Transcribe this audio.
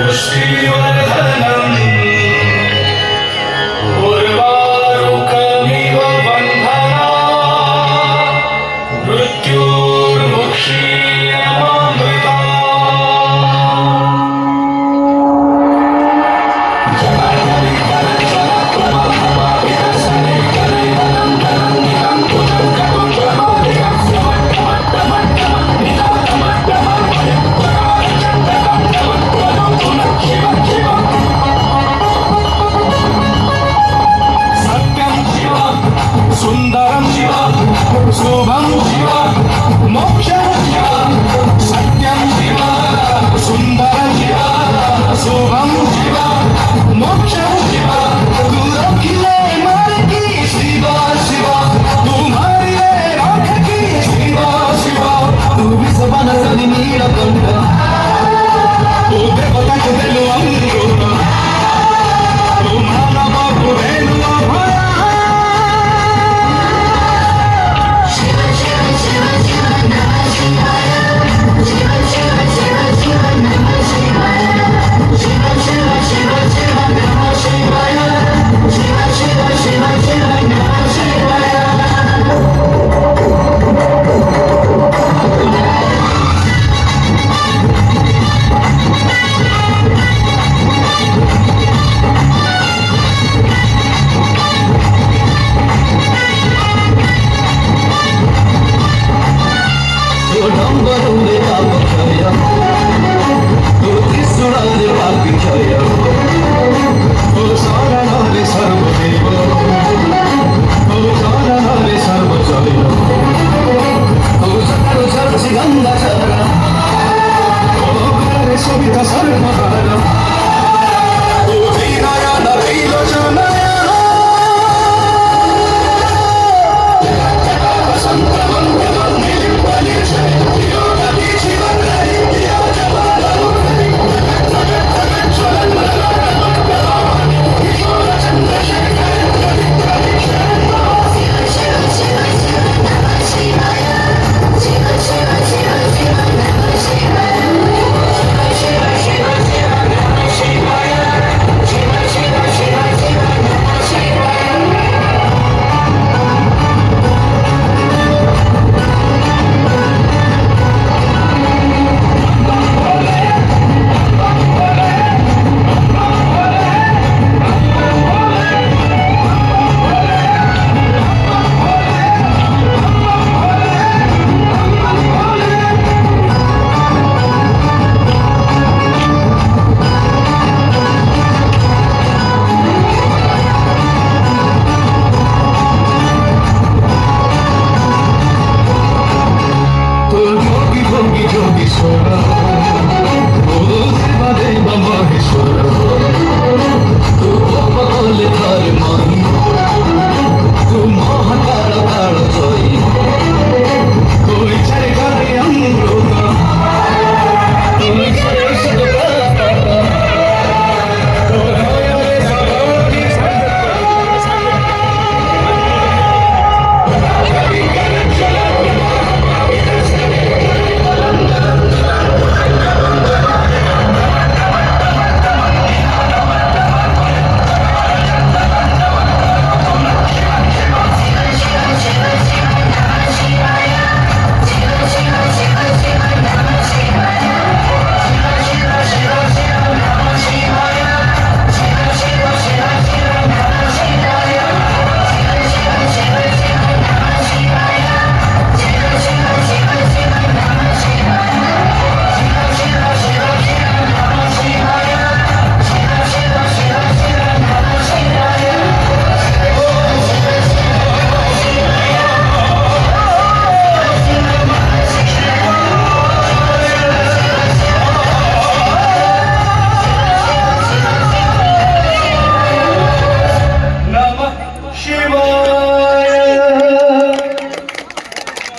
पुष्टिवर्धनम् उर्वारुकमिव बन्धनात् मृत्युर्मुक्षीयमामृता सुंदरम शिव शुभम शिव मोक्षम शिव सत्यम शिव सुंदरम शिव शुभम शिव मोक्षम शिव तू रखिले मन की शिव शिव तुम्हारी राख की शिव शिव तू विश्वन सनि नीलकंठ तू देवता को देलु अंगूर तू मानव को देलु अभय Yogi Sora, O Deva Deva Maheshwara.